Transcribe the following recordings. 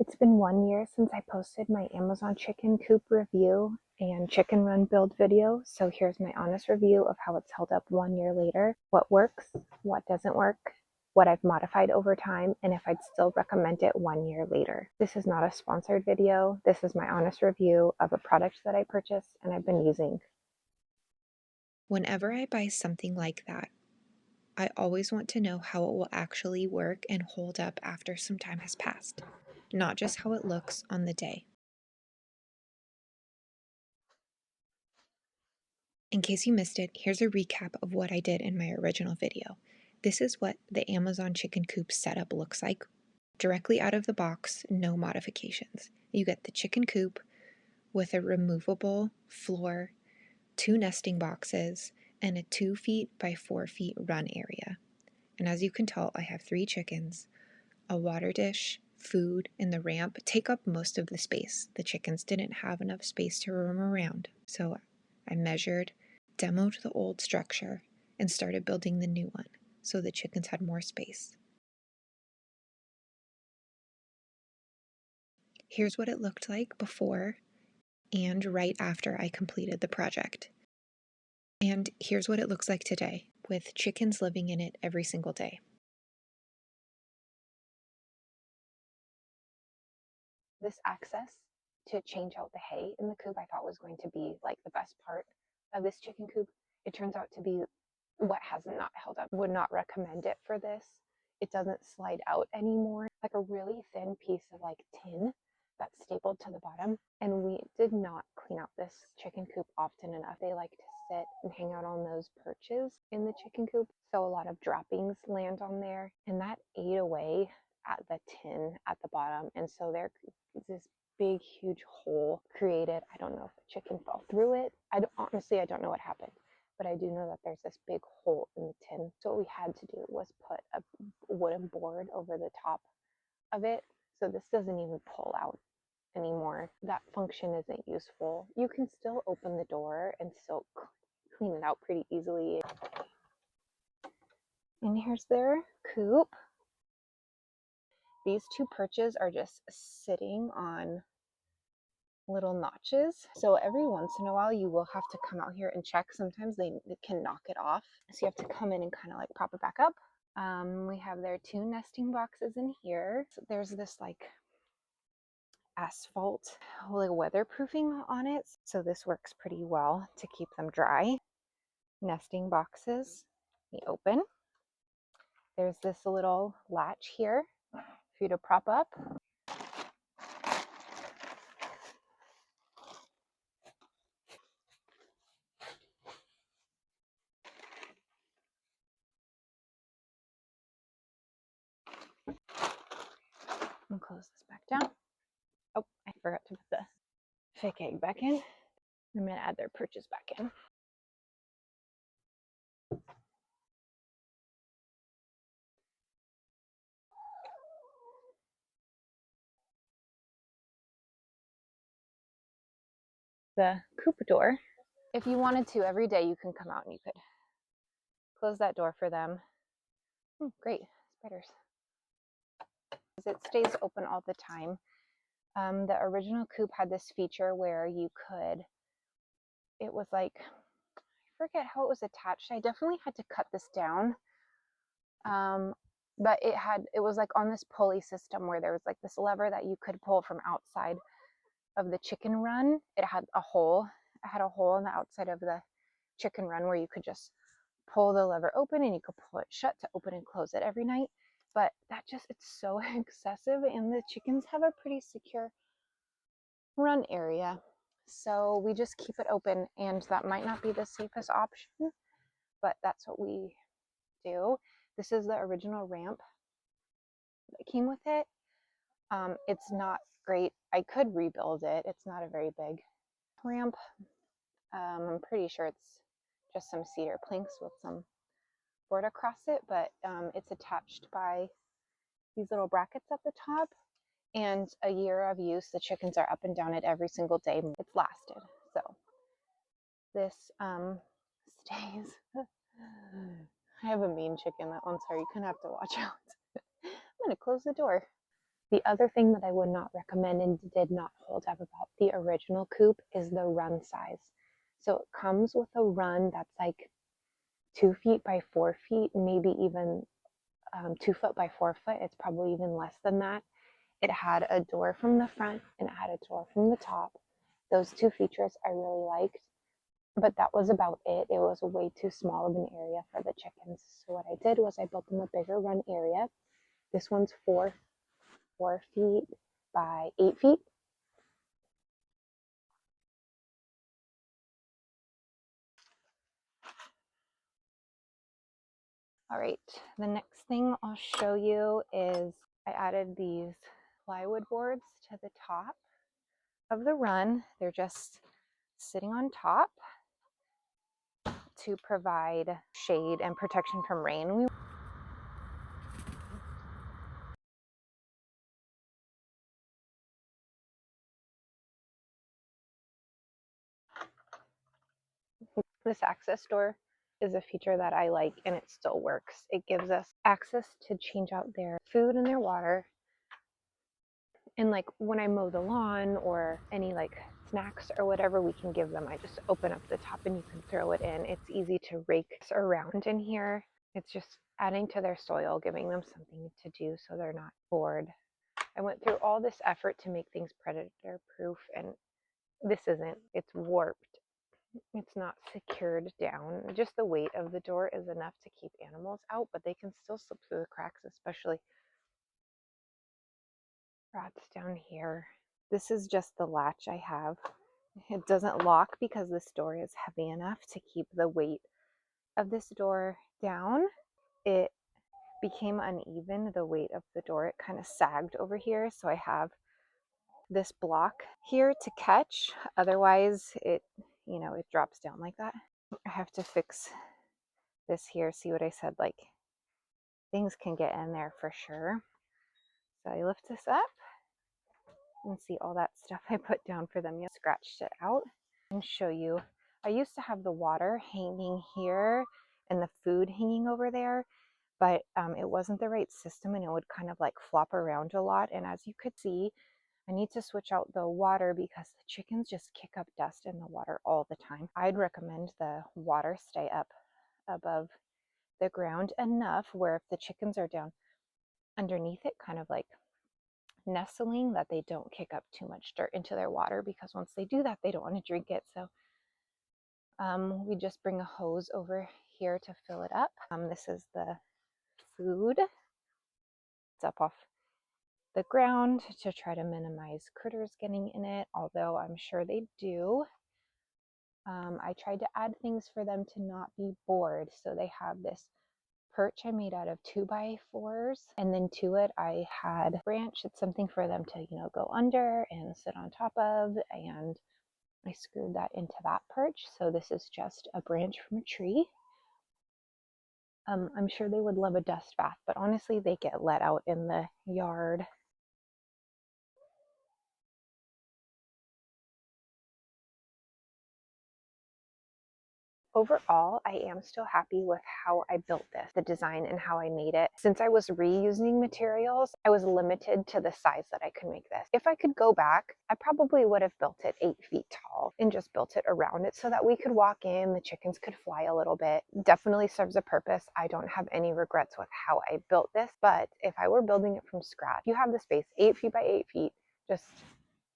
It's been 1 year since I posted my Amazon chicken coop review and chicken run build video, so here's my honest review of how it's held up 1 year later, what works, what doesn't work, what I've modified over time, and if I'd still recommend it 1 year later. This is not a sponsored video. This is my honest review of a product that I purchased and I've been using. Whenever I buy something like that, I always want to know how it will actually work and hold up after some time has passed, not just how it looks on the day. In case you missed it, here's a recap of what I did in my original video. This is what the Amazon chicken coop setup looks like. Directly out of the box, no modifications. You get the chicken coop with a removable floor, 2 nesting boxes, and a 2 feet by 4 feet run area. And as you can tell, I have 3 chickens, a water dish, food, and the ramp take up most of the space. The chickens didn't have enough space to roam around, so I measured, demoed the old structure, and started building the new one so the chickens had more space. Here's what it looked like before and right after I completed the project. And here's what it looks like today, with chickens living in it every single day. This access to change out the hay in the coop I thought was going to be like the best part of this chicken coop. It turns out to be what has not held up. Would not recommend it for this. It doesn't slide out anymore. Like a really thin piece of like tin that's stapled to the bottom. And we did not clean out this chicken coop often enough. They like to sit and hang out on those perches in the chicken coop. So a lot of droppings land on there, and that ate away at the tin at the bottom. And so there's this big, huge hole created. I don't know if the chicken fell through it. Honestly, I don't know what happened, but I do know that there's this big hole in the tin. So what we had to do was put a wooden board over the top of it. So this doesn't even pull out anymore. That function isn't useful. You can still open the door and still clean it out pretty easily. And here's their coop. These 2 perches are just sitting on little notches. So every once in a while you will have to come out here and check. Sometimes they can knock it off. So you have to come in and kind of like prop it back up. We have their 2 nesting boxes in here. So there's this like asphalt like weatherproofing on it. So this works pretty well to keep them dry. Nesting boxes, we open. There's this little latch here for you to prop up. And close this back down. Oh, I forgot to put the fake egg back in. I'm going to add their perches back in. The coop door. If you wanted to, every day you can come out and you could close that door for them. Great, spiders. It stays open all the time. The original coop had this feature where you could, it was like, I forget how it was attached. I definitely had to cut this down. But it was like on this pulley system where there was like this lever that you could pull from outside of the chicken run. It had a hole. It had a hole on the outside of the chicken run where you could just pull the lever open and you could pull it shut to open and close it every night. But it's so excessive, and the chickens have a pretty secure run area. So we just keep it open, and that might not be the safest option, but that's what we do. This is the original ramp that came with it. It's not great. I could rebuild it. It's not a very big ramp. I'm pretty sure it's just some cedar planks with some board across it, but it's attached by these little brackets at the top. And a year of use, the chickens are up and down it every single day. It's lasted. So this stays. I have a mean chicken. That one's sorry. You're gonna have to watch out. I'm gonna close the door. The other thing that I would not recommend and did not hold up about the original Coop is the run size. So it comes with a run that's like 2 feet by 4 feet, maybe even 2 foot by 4 foot. It's probably even less than that. It had a door from the front and it had a door from the top. Those two features I really liked, but that was about it. It was way too small of an area for the chickens. So what I did was I built them a bigger run area. This one's 4 feet by 8 feet. All right, the next thing I'll show you is I added these plywood boards to the top of the run. They're just sitting on top to provide shade and protection from rain. This access door is a feature that I like and it still works. It gives us access to change out their food and their water. And like when I mow the lawn or any like snacks or whatever we can give them, I just open up the top and you can throw it in. It's easy to rake around in here. It's just adding to their soil, giving them something to do so they're not bored. I went through all this effort to make things predator proof and this isn't. It's warped. It's not secured down. Just the weight of the door is enough to keep animals out, but they can still slip through the cracks, especially rats down here. This is just the latch I have. It doesn't lock because this door is heavy enough to keep the weight of this door down. It became uneven, the weight of the door. It kind of sagged over here, so I have this block here to catch. Otherwise, it drops down like that. I have to fix this here. See what I said? Like things can get in there for sure. So I lift this up and see all that stuff I put down for them. You scratched it out and show you. I used to have the water hanging here and the food hanging over there, but it wasn't the right system and it would kind of like flop around a lot. And as you could see, I need to switch out the water because the chickens just kick up dust in the water all the time. I'd recommend the water stay up above the ground enough where if the chickens are down underneath it, kind of like nestling, that they don't kick up too much dirt into their water, because once they do that, they don't want to drink it. So we just bring a hose over here to fill it up. This is the food. It's up off the ground to try to minimize critters getting in it, although I'm sure they do. I tried to add things for them to not be bored. So they have this perch I made out of 2x4s, and then to it I had a branch. It's something for them to go under and sit on top of, and I screwed that into that perch. So this is just a branch from a tree. I'm sure they would love a dust bath, but honestly they get let out in the yard. Overall, I am still happy with how I built this, the design and how I made it. Since I was reusing materials, I was limited to the size that I could make this. If I could go back, I probably would have built it 8 feet tall and just built it around it so that we could walk in, the chickens could fly a little bit. Definitely serves a purpose. I don't have any regrets with how I built this, but if I were building it from scratch, you have the space, 8 feet by 8 feet, just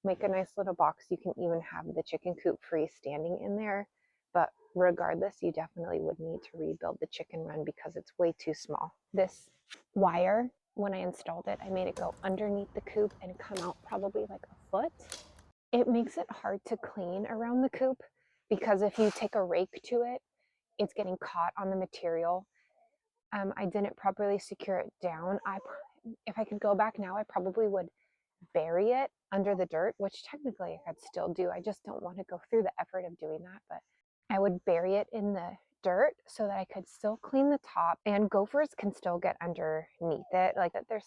make a nice little box. You can even have the chicken coop freestanding in there. But regardless, you definitely would need to rebuild the chicken run because it's way too small. This wire, when I installed it, I made it go underneath the coop and come out probably like a foot. It makes it hard to clean around the coop because if you take a rake to it, it's getting caught on the material. I didn't properly secure it down. If I could go back now, I probably would bury it under the dirt, which technically I could still do. I just don't want to go through the effort of doing that, but I would bury it in the dirt so that I could still clean the top, and gophers can still get underneath it. Like that, there's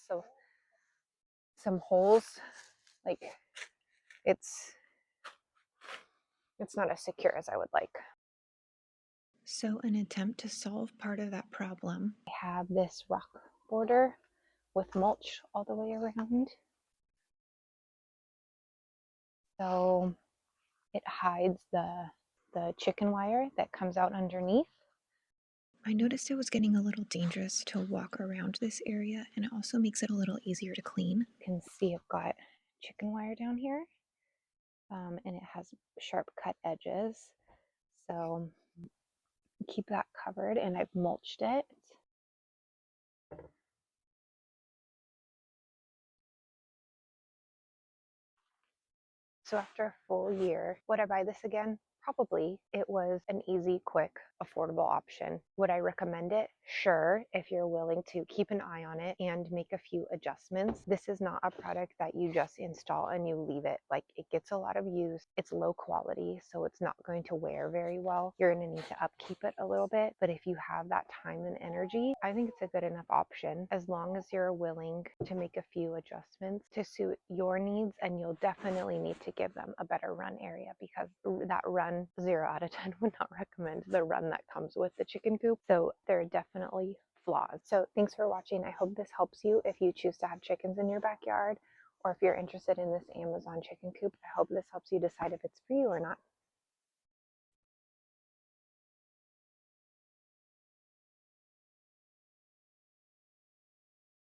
some holes. Like it's not as secure as I would like. So, an attempt to solve part of that problem. I have this rock border with mulch all the way around. So it hides the chicken wire that comes out underneath. I noticed it was getting a little dangerous to walk around this area, and it also makes it a little easier to clean. You can see I've got chicken wire down here, and it has sharp cut edges. So keep that covered, and I've mulched it. So after a full year, would I buy this again? Probably. It was an easy, quick, affordable option. Would I recommend it? Sure, if you're willing to keep an eye on it and make a few adjustments. This is not a product that you just install and you leave it. Like, it gets a lot of use. It's low quality, so it's not going to wear very well. You're going to need to upkeep it a little bit, but if you have that time and energy, I think it's a good enough option as long as you're willing to make a few adjustments to suit your needs, and you'll definitely need to give them a better run area, because that run, 0 out of 10 would not recommend the run that comes with the chicken coop. So there are definitely flaws. So thanks for watching. I hope this helps you if you choose to have chickens in your backyard, or if you're interested in this Amazon chicken coop. I hope this helps you decide if it's for you or not.